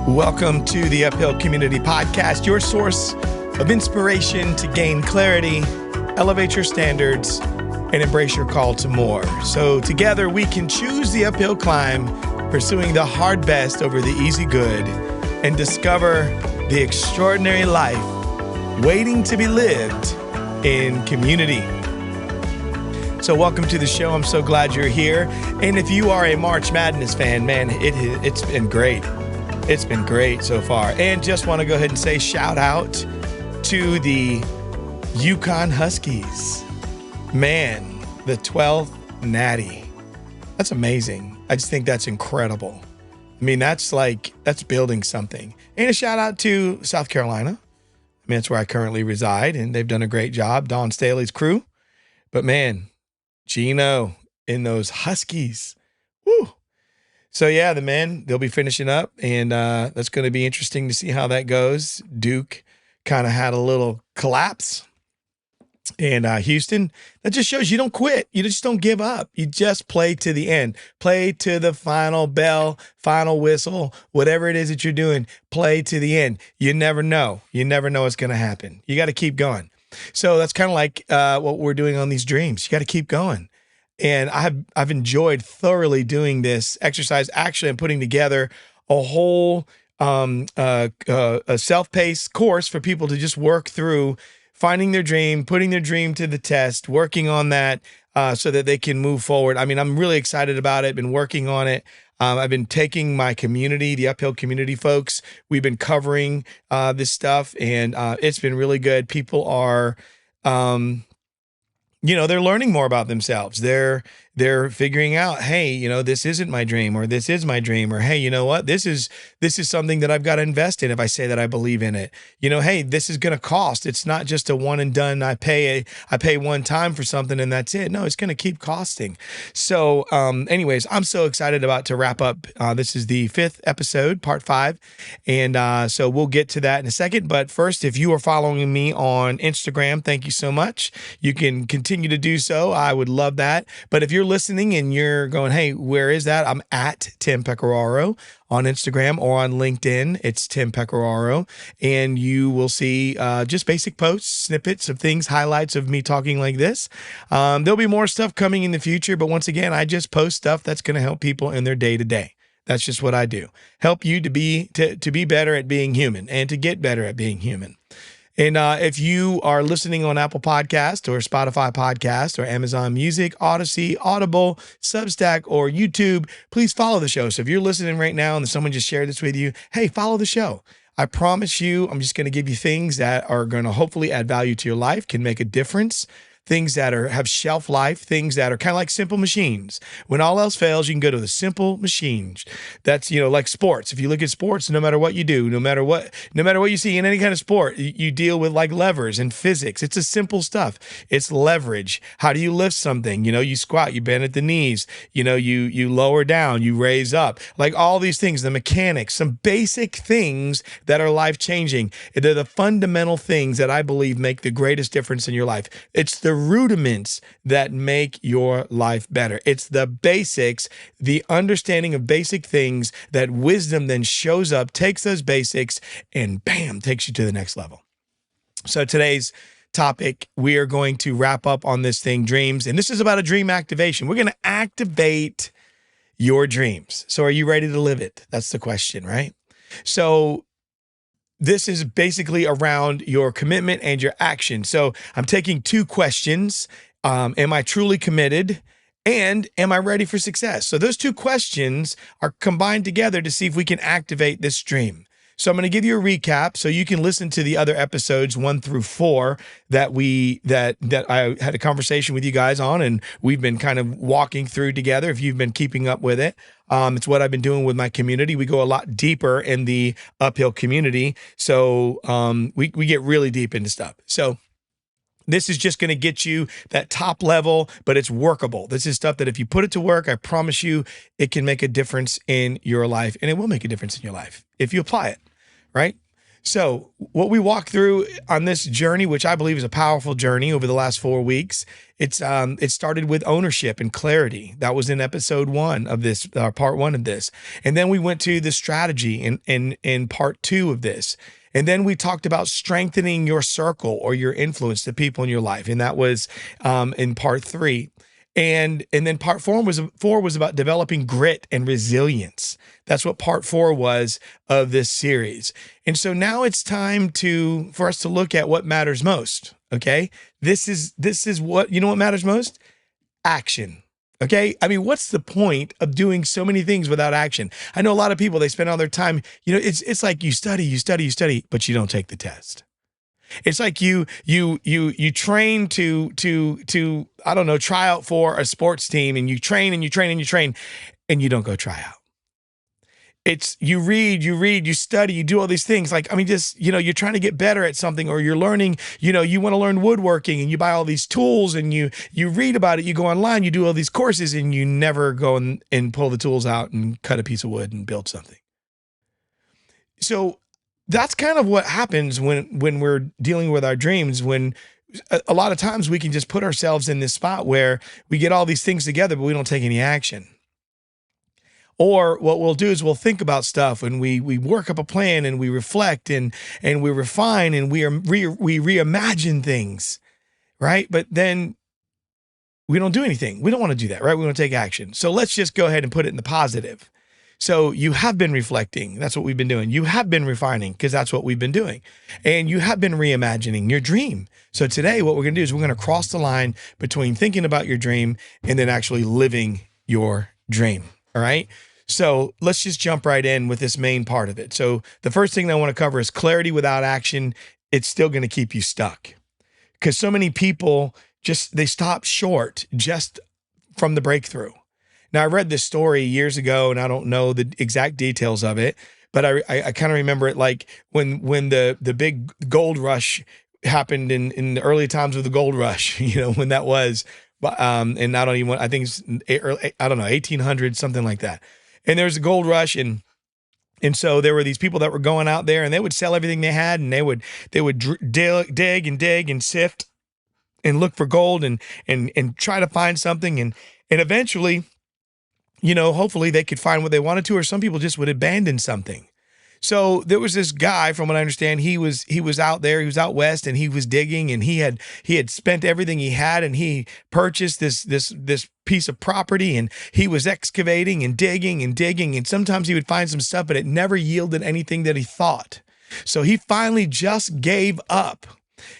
Welcome to the Uphill Community Podcast, your source of inspiration to gain clarity, elevate your standards, and embrace your call to more. So together we can choose the uphill climb, pursuing the hard best over the easy good, and discover the extraordinary life waiting to be lived in community. So welcome to the show. I'm so glad you're here. And if you are a March Madness fan, man, it's been great. It's been great so far. And just want to go ahead and say shout out to the Yukon Huskies. Man, the 12th Natty. That's amazing. I just think that's incredible. I mean, that's building something. And a shout out to South Carolina. I mean, that's where I currently reside, and they've done a great job. Don Staley's crew. But man, Gino in those Huskies. Woo. So yeah, they'll be finishing up, and that's going to be interesting to see how that goes. Duke kind of had a little collapse. And Houston, that just shows you don't quit. You just don't give up. You just play to the end. Play to the final bell, final whistle, whatever it is that you're doing, play to the end. You never know. You never know what's going to happen. You got to keep going. So that's kind of like what we're doing on these dreams. You got to keep going. And I've enjoyed thoroughly doing this exercise. Actually, I'm putting together a whole a self-paced course for people to just work through finding their dream, putting their dream to the test, working on that so that they can move forward. I mean, I'm really excited about it. Been working on it. I've been taking my community, the Uphill community folks. We've been covering this stuff, and it's been really good. People are, they're learning more about themselves. They're figuring out, hey, this isn't my dream, or this is my dream, or hey, you know what? This is something that I've got to invest in if I say that I believe in it. Hey, this is going to cost. It's not just a one and done. I pay one time for something and that's it. No, it's going to keep costing. So, anyways, I'm so excited about to wrap up. This is the 5th episode, part 5. And so we'll get to that in a second. But first, if you are following me on Instagram, thank you so much. You can continue to do so. I would love that. But if you're listening and you're going, hey, where is that? I'm at Tim Pecoraro on Instagram or on LinkedIn. It's Tim Pecoraro. And you will see just basic posts, snippets of things, highlights of me talking like this. There'll be more stuff coming in the future. But once again, I just post stuff that's going to help people in their day-to-day. That's just what I do. Help you to be better at being human and to get better at being human. And if you are listening on Apple Podcast or Spotify Podcast or Amazon Music, Odyssey, Audible, Substack, or YouTube, please follow the show. So if you're listening right now and someone just shared this with you, hey, follow the show. I promise you, I'm just going to give you things that are going to hopefully add value to your life, can make a difference. Things that have shelf life, things that are kind of like simple machines. When all else fails, you can go to the simple machines. That's, like sports. If you look at sports, no matter what you do, no matter what you see in any kind of sport, you deal with like levers and physics. It's a simple stuff. It's leverage. How do you lift something? You squat, you bend at the knees, you lower down, you raise up, like all these things, the mechanics, some basic things that are life-changing. They're the fundamental things that I believe make the greatest difference in your life. It's the rudiments that make your life better. It's the basics, the understanding of basic things that wisdom then shows up, takes those basics, and bam, takes you to the next level. So today's topic, we are going to wrap up on this thing, dreams. And this is about a dream activation. We're going to activate your dreams. So are you ready to live it? That's the question, right? So this is basically around your commitment and your action. So I'm taking 2 questions. Am I truly committed? And am I ready for success? So those 2 questions are combined together to see if we can activate this dream. So I'm going to give you a recap so you can listen to the other episodes 1 through 4 that I had a conversation with you guys on, and we've been kind of walking through together if you've been keeping up with it. It's what I've been doing with my community. We go a lot deeper in the uphill community. So we get really deep into stuff. So this is just going to get you that top level, but it's workable. This is stuff that if you put it to work, I promise you, it can make a difference in your life, and it will make a difference in your life if you apply it, right? So, what we walked through on this journey, which I believe is a powerful journey over the last 4 weeks, it started with ownership and clarity. That was in episode one of this, part one of this, and then we went to the strategy in part two of this, and then we talked about strengthening your circle or your influence, the people in your life, and that was in part three. And then part four was about developing grit and resilience. That's what part four was of this series. And so now it's time for us to look at what matters most. Okay. This is what, what matters most? Action. Okay. I mean, what's the point of doing so many things without action? I know a lot of people, they spend all their time, it's like you study, but you don't take the test. It's like you train to I don't know, try out for a sports team, and you train and you train and you train, and you don't go try out. It's you read, you study, you do all these things. Like, I mean, just, you're trying to get better at something, or you're learning, you want to learn woodworking, and you buy all these tools, and you read about it, you go online, you do all these courses, and you never go and pull the tools out and cut a piece of wood and build something. So that's kind of what happens when we're dealing with our dreams, when a lot of times we can just put ourselves in this spot where we get all these things together, but we don't take any action. Or what we'll do is we'll think about stuff, and we work up a plan, and we reflect, and we refine, and we reimagine things, right? But then we don't do anything. We don't want to do that, right? We want to take action. So let's just go ahead and put it in the positive. So you have been reflecting. That's what we've been doing. You have been refining, because that's what we've been doing. And you have been reimagining your dream. So today what we're going to do is we're going to cross the line between thinking about your dream and then actually living your dream. All right. So let's just jump right in with this main part of it. So the first thing that I want to cover is clarity without action. It's still going to keep you stuck, because so many people they stop short just from the breakthrough. Now, I read this story years ago, and I don't know the exact details of it, but I kind of remember it like when the big gold rush happened in the early times of the gold rush, when that was, and I think it's early, I don't know, 1800, something like that. And there's a gold rush, and so there were these people that were going out there, and they would sell everything they had, and they would dig and sift and look for gold and try to find something, and eventually, hopefully they could find what they wanted to, or some people just would abandon something. So there was this guy, from what I understand, he was out there, he was out west, and he was digging, and he had spent everything he had, and he purchased this piece of property, and he was excavating and digging, and sometimes he would find some stuff, but it never yielded anything that he thought. So he finally just gave up.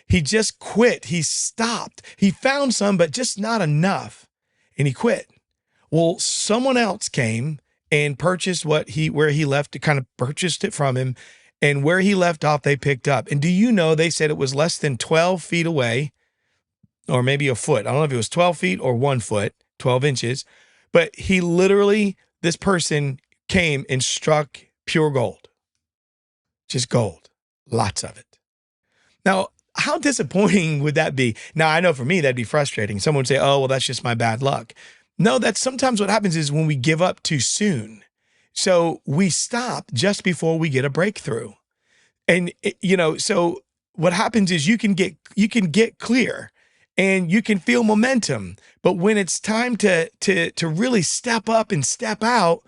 He just quit. He stopped. He found some, but just not enough, and he quit. Well, someone else came and purchased where he left it, kind of purchased it from him, and where he left off, they picked up. And do you know, they said it was less than 12 feet away, or maybe a foot. I don't know if it was 12 feet or 1 foot, 12 inches, but this person came and struck pure gold, just gold, lots of it. Now, how disappointing would that be? Now, I know for me, that'd be frustrating. Someone would say, oh, well, that's just my bad luck. No, that's sometimes what happens is when we give up too soon. So we stop just before we get a breakthrough. And, so what happens is you can get clear and you can feel momentum. But when it's time to really step up and step out,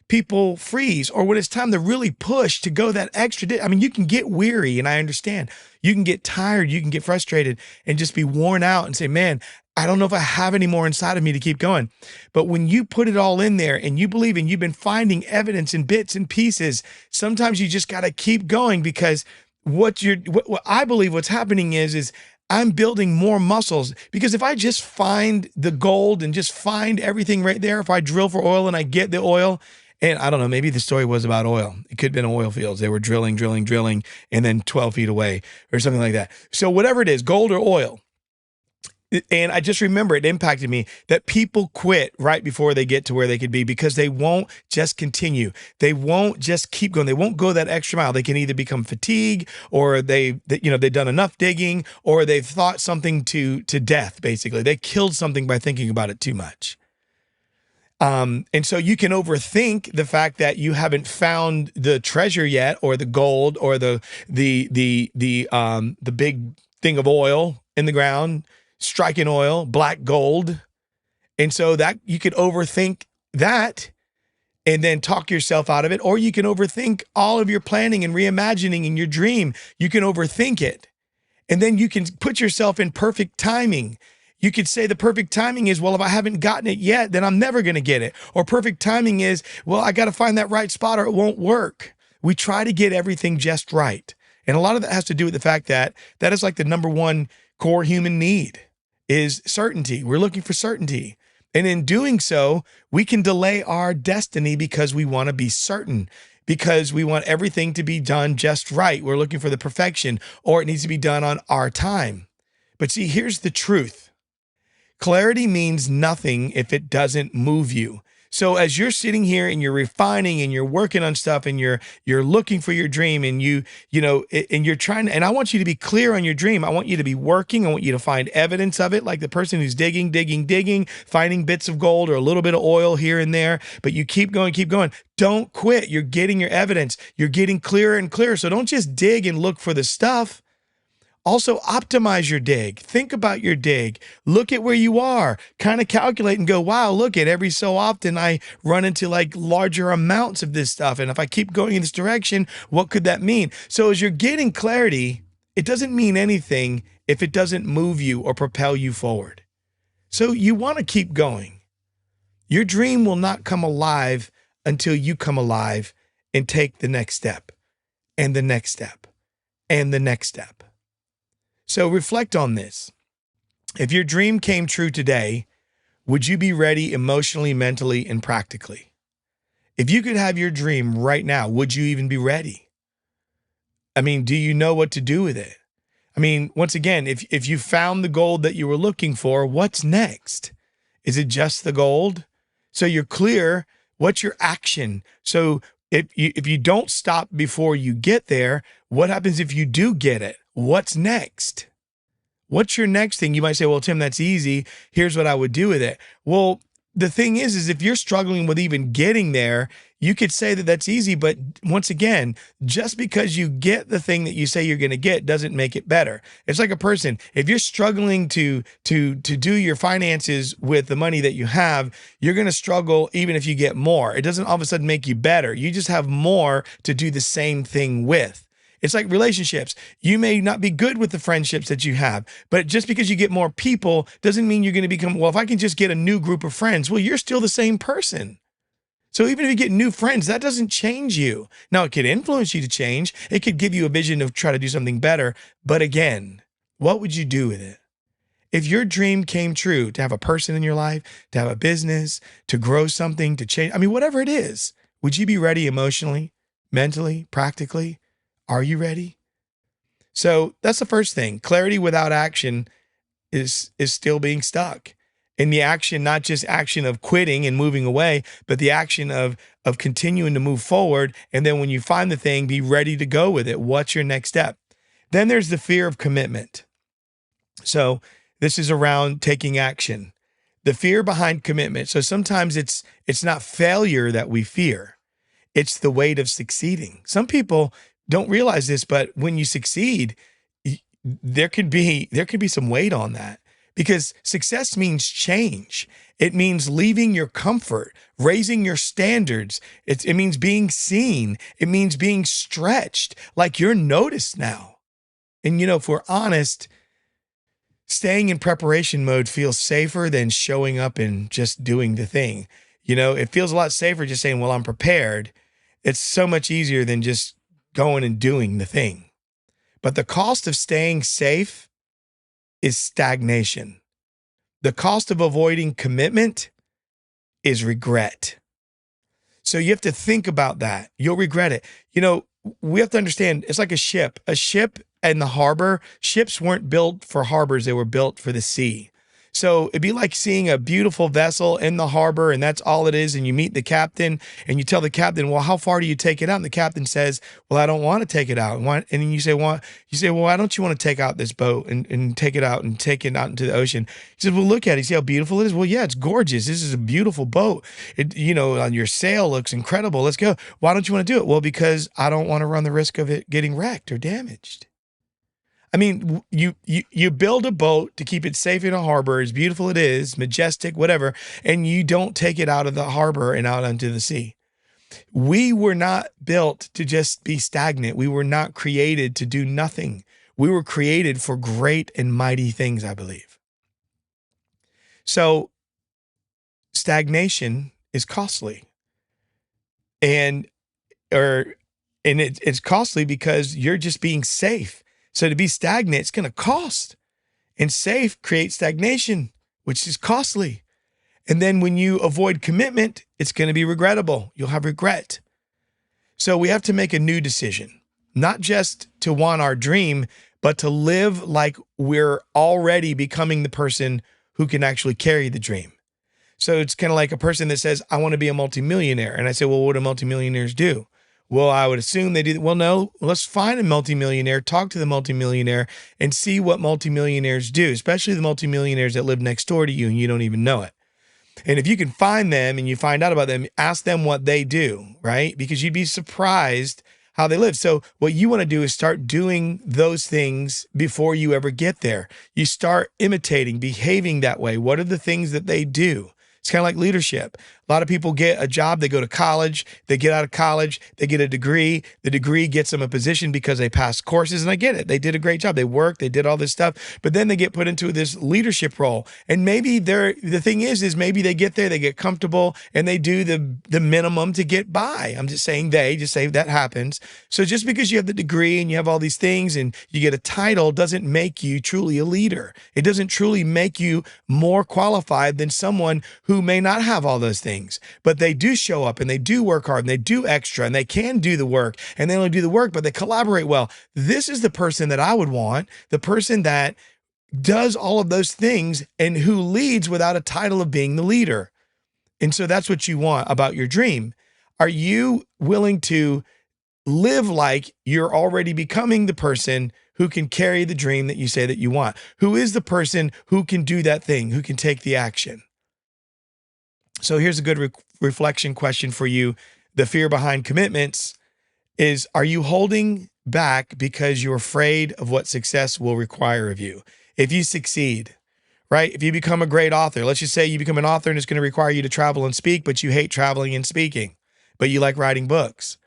people freeze. Or when it's time to really push to go that extra you can get weary, and I understand. You can get tired, you can get frustrated and just be worn out and say, man, I don't know if I have any more inside of me to keep going. But when you put it all in there and you believe, and you've been finding evidence in bits and pieces, sometimes you just got to keep going, because what I believe what's happening is I'm building more muscles. Because if I just find the gold and just find everything right there, if I drill for oil and I get the oil, and I don't know, maybe the story was about oil. It could have been oil fields. They were drilling, and then 12 feet away or something like that. So whatever it is, gold or oil. And I just remember it impacted me that people quit right before they get to where they could be, because they won't just continue. They won't just keep going. They won't go that extra mile. They can either become fatigued, or they've done enough digging, or they've thought something to death, basically. They killed something by thinking about it too much. And so you can overthink the fact that you haven't found the treasure yet, or the gold, or the big thing of oil in the ground, striking oil, black gold. And so that you could overthink that and then talk yourself out of it, or you can overthink all of your planning and reimagining in your dream. You can overthink it. And then you can put yourself in perfect timing. You could say the perfect timing is, well, if I haven't gotten it yet, then I'm never going to get it. Or perfect timing is, well, I got to find that right spot or it won't work. We try to get everything just right. And a lot of that has to do with the fact that that is like the number one core human need is certainty. We're looking for certainty. And in doing so, we can delay our destiny because we want to be certain, because we want everything to be done just right. We're looking for the perfection, or it needs to be done on our time. But see, here's the truth. Clarity means nothing if it doesn't move you. So as you're sitting here and you're refining and you're working on stuff and you're looking for your dream and and you're trying to, and I want you to be clear on your dream. I want you to be working. I want you to find evidence of it, like the person who's digging, finding bits of gold or a little bit of oil here and there, but you keep going. Don't quit. You're getting your evidence. You're getting clearer and clearer. So don't just dig and look for the stuff. Also optimize your dig. Think about your dig. Look at where you are. Kind of calculate and go, wow, look at every so often I run into like larger amounts of this stuff. And if I keep going in this direction, what could that mean? So as you're getting clarity, it doesn't mean anything if it doesn't move you or propel you forward. So you want to keep going. Your dream will not come alive until you come alive and take the next step and the next step and the next step. So reflect on this. If your dream came true today, would you be ready emotionally, mentally, and practically? If you could have your dream right now, would you even be ready? I mean, do you know what to do with it? I mean, once again, if you found the gold that you were looking for, what's next? Is it just the gold? So you're clear. What's your action? So if you don't stop before you get there, what happens if you do get it? What's next? What's your next thing? You might say, well, Tim, that's easy. Here's what I would do with it. Well, the thing is if you're struggling with even getting there, you could say that that's easy. But once again, just because you get the thing that you say you're going to get doesn't make it better. It's like a person. If you're struggling to do your finances with the money that you have, you're going to struggle even if you get more. It doesn't all of a sudden make you better. You just have more to do the same thing with. It's like relationships. You may not be good with the friendships that you have, but just because you get more people doesn't mean you're going to become, well, if I can just get a new group of friends, well, you're still the same person. So even if you get new friends, that doesn't change you. Now, it could influence you to change. It could give you a vision of try to do something better. But again, what would you do with it? If your dream came true, to have a person in your life, to have a business, to grow something, to change, I mean, whatever it is, would you be ready emotionally, mentally, practically? Are you ready? So that's the first thing. Clarity without action is still being stuck. And the action, not just action of quitting and moving away, but the action of continuing to move forward. And then when you find the thing, be ready to go with it. What's your next step? Then there's the fear of commitment. So this is around taking action. The fear behind commitment. So sometimes it's not failure that we fear. It's the weight of succeeding. Some people don't realize this, but when you succeed, there could be some weight on that, because success means change. It means leaving your comfort, raising your standards. It means being seen. It means being stretched, like you're noticed now. And if we're honest, staying in preparation mode feels safer than showing up and just doing the thing. It feels a lot safer just saying, well, I'm prepared. It's so much easier than just going and doing the thing. But the cost of staying safe is stagnation. The cost of avoiding commitment is regret. So you have to think about that. You'll regret it. We have to understand, it's like a ship. A ship in the harbor, ships weren't built for harbors. They were built for the sea. So it'd be like seeing a beautiful vessel in the harbor, and that's all it is. And you meet the captain, and you tell the captain, "Well, how far do you take it out?" And the captain says, "Well, I don't want to take it out." And then you say, "Well, why don't you want to take out this boat and take it out and take it out into the ocean?" He says, "Well, look at it. See how beautiful it is." "Well, yeah, it's gorgeous. This is a beautiful boat. On your sail looks incredible. Let's go." "Why don't you want to do it?" "Well, because I don't want to run the risk of it getting wrecked or damaged." I mean, you build a boat to keep it safe in a harbor, as beautiful it is, majestic, whatever, and you don't take it out of the harbor and out onto the sea. We were not built to just be stagnant. We were not created to do nothing. We were created for great and mighty things, I believe. So stagnation is costly. And it's costly because you're just being safe. So to be stagnant, it's going to cost. And safe creates stagnation, which is costly. And then when you avoid commitment, it's going to be regrettable. You'll have regret. So we have to make a new decision, not just to want our dream, but to live like we're already becoming the person who can actually carry the dream. So it's kind of like a person that says, "I want to be a multimillionaire." And I say, "Well, what do multimillionaires do?" "Well, I would assume they do." "Well, no, let's find a multimillionaire, talk to the multimillionaire, and see what multimillionaires do, especially the multimillionaires that live next door to you and you don't even know it. And if you can find them and you find out about them, ask them what they do, right? Because you'd be surprised how they live. So what you want to do is start doing those things before you ever get there. You start imitating, behaving that way. What are the things that they do? It's kind of like leadership. A lot of people get a job, they go to college, they get out of college, they get a degree. The degree gets them a position because they passed courses, and I get it. They did a great job. They worked, they did all this stuff, but then they get put into this leadership role. And maybe the thing is maybe they get there, they get comfortable, and they do the minimum to get by. I'm just saying just say that happens. So just because you have the degree and you have all these things and you get a title doesn't make you truly a leader. It doesn't truly make you more qualified than someone who may not have all those things. But they do show up and they do work hard and they do extra and they can do the work, and they only do the work, but they collaborate well. This is the person that I would want, the person that does all of those things and who leads without a title of being the leader. And so that's what you want about your dream. Are you willing to live like you're already becoming the person who can carry the dream that you say that you want? Who is the person who can do that thing, who can take the action? So here's a good reflection question for you. The fear behind commitments is, are you holding back because you're afraid of what success will require of you? If you succeed, right? If you become a great author, let's just say you become an author and it's going to require you to travel and speak, but you hate traveling and speaking, but you like writing books.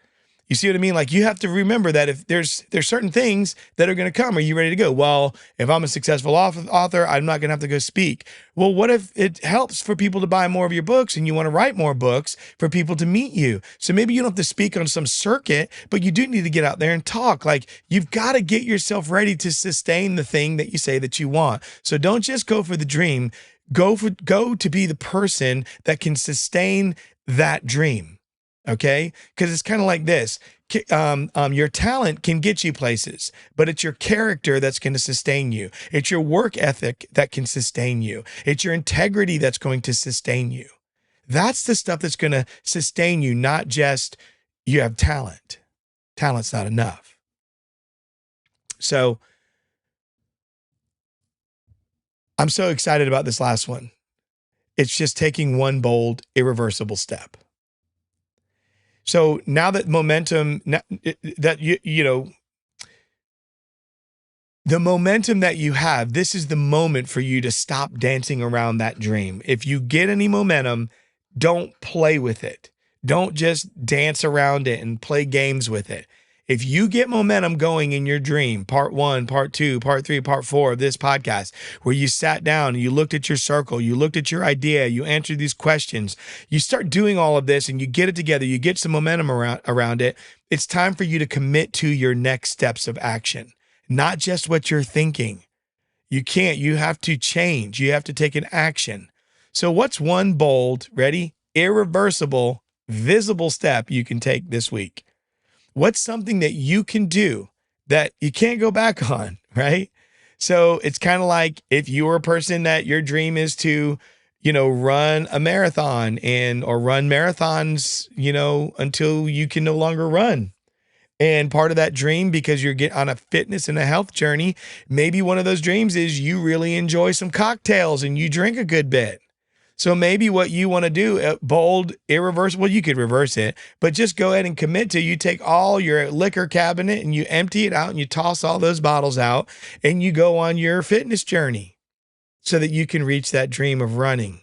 You see what I mean? Like, you have to remember that if there's certain things that are going to come. Are you ready to go? Well, if I'm a successful author, I'm not going to have to go speak. Well, what if it helps for people to buy more of your books and you want to write more books for people to meet you? So maybe you don't have to speak on some circuit, but you do need to get out there and talk. Like, you've got to get yourself ready to sustain the thing that you say that you want. So don't just go for the dream. Go to be the person that can sustain that dream. Okay? Because it's kind of like this. Your talent can get you places, but it's your character that's going to sustain you. It's your work ethic that can sustain you. It's your integrity that's going to sustain you. That's the stuff that's going to sustain you, not just you have talent. Talent's not enough. So I'm so excited about this last one. It's just taking one bold, irreversible step. So now that momentum, that the momentum that you have, this is the moment for you to stop dancing around that dream. If you get any momentum, don't play with it. Don't just dance around it and play games with it. If you get momentum going in your dream, part 1, part 2, part 3, part 4 of this podcast, where you sat down and you looked at your circle, you looked at your idea, you answered these questions, you start doing all of this and you get it together, you get some momentum around it, it's time for you to commit to your next steps of action, not just what you're thinking. You have to change. You have to take an action. So what's one bold, ready, irreversible, visible step you can take this week? What's something that you can do that you can't go back on, right? So it's kind of like if you were a person that your dream is to, run a marathon or run marathons, until you can no longer run. And part of that dream, because you're getting on a fitness and a health journey, maybe one of those dreams is you really enjoy some cocktails and you drink a good bit. So maybe what you want to do, bold, irreversible, you could reverse it, but just go ahead and commit to you take all your liquor cabinet and you empty it out and you toss all those bottles out and you go on your fitness journey so that you can reach that dream of running.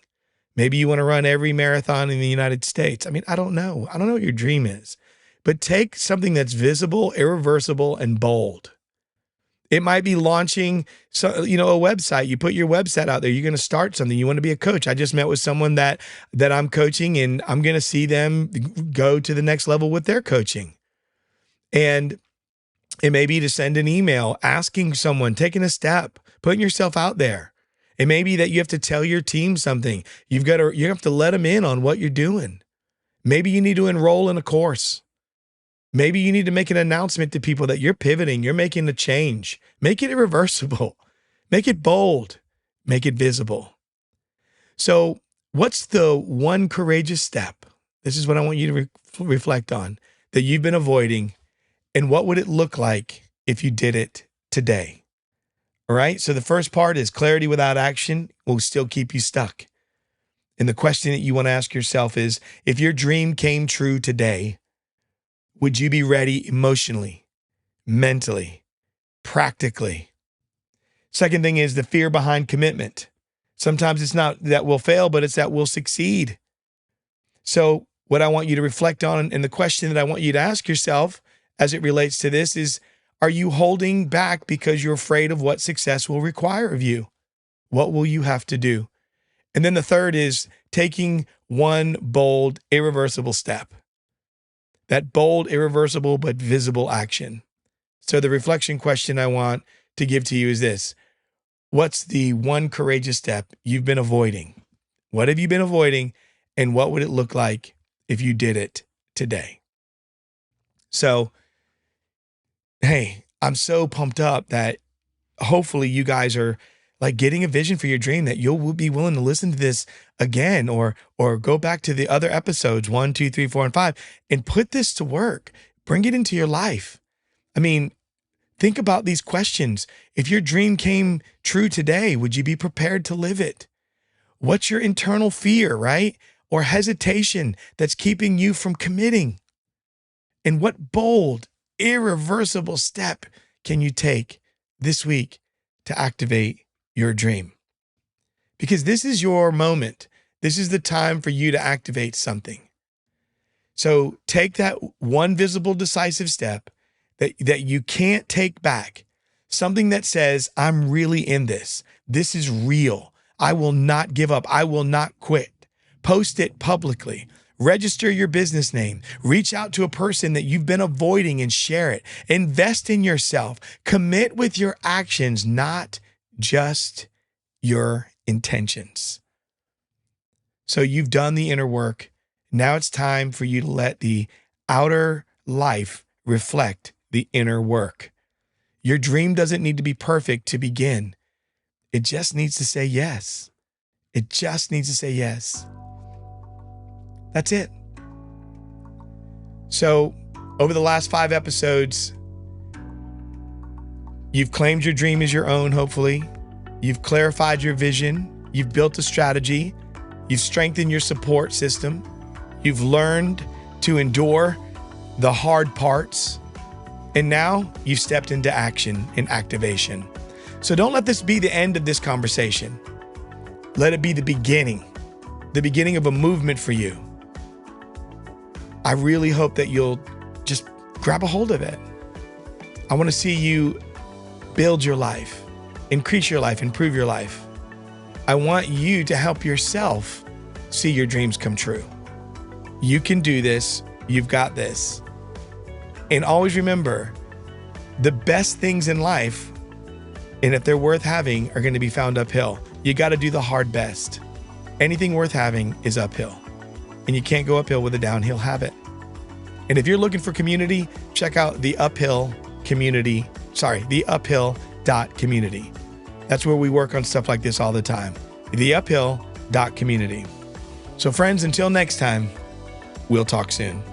Maybe you want to run every marathon in the United States. I mean, I don't know. I don't know what your dream is, but take something that's visible, irreversible, and bold. It might be launching, a website. You put your website out there. You're going to start something. You want to be a coach. I just met with someone that I'm coaching, and I'm going to see them go to the next level with their coaching. And it may be to send an email, asking someone, taking a step, putting yourself out there. It may be that you have to tell your team something. You have to let them in on what you're doing. Maybe you need to enroll in a course. Maybe you need to make an announcement to people that you're pivoting, you're making a change. Make it irreversible. Make it bold. Make it visible. So what's the one courageous step? This is what I want you to reflect on that you've been avoiding, and what would it look like if you did it today? All right. So the first part is clarity without action will still keep you stuck. And the question that you want to ask yourself is, if your dream came true today, would you be ready emotionally, mentally, practically? Second thing is the fear behind commitment. Sometimes it's not that we'll fail, but it's that we'll succeed. So what I want you to reflect on, and the question that I want you to ask yourself as it relates to this is, are you holding back because you're afraid of what success will require of you? What will you have to do? And then the third is taking one bold, irreversible step. That bold, irreversible, but visible action. So the reflection question I want to give to you is this. What's the one courageous step you've been avoiding? What have you been avoiding? And what would it look like if you did it today? So, hey, I'm so pumped up that hopefully you guys are like getting a vision for your dream, that you'll be willing to listen to this again or go back to the other episodes 1, 2, 3, 4, and 5 and put this to work. Bring it into your life. I mean, think about these questions. If your dream came true today, would you be prepared to live it? What's your internal fear, right? Or hesitation that's keeping you from committing? And what bold, irreversible step can you take this week to activate your dream? Because this is your moment. This is the time for you to activate something. So take that one visible, decisive step that you can't take back. Something that says, I'm really in this. This is real. I will not give up. I will not quit. Post it publicly. Register your business name. Reach out to a person that you've been avoiding and share it. Invest in yourself. Commit with your actions, not just your intentions. So you've done the inner work. Now it's time for you to let the outer life reflect the inner work. Your dream doesn't need to be perfect to begin. It just needs to say yes. It just needs to say yes. That's it. So over the last 5 episodes, you've claimed your dream as your own, hopefully. You've clarified your vision. You've built a strategy. You've strengthened your support system. You've learned to endure the hard parts. And now you've stepped into action and activation. So don't let this be the end of this conversation. Let it be the beginning of a movement for you. I really hope that you'll just grab a hold of it. I want to see you build your life, increase your life, improve your life. I want you to help yourself see your dreams come true. You can do this. You've got this. And always remember, the best things in life, and if they're worth having, are going to be found uphill. You got to do the hard best. Anything worth having is uphill. And you can't go uphill with a downhill habit. And if you're looking for community, check out the uphill.community. That's where we work on stuff like this all the time. theuphill.community. So friends, until next time, we'll talk soon.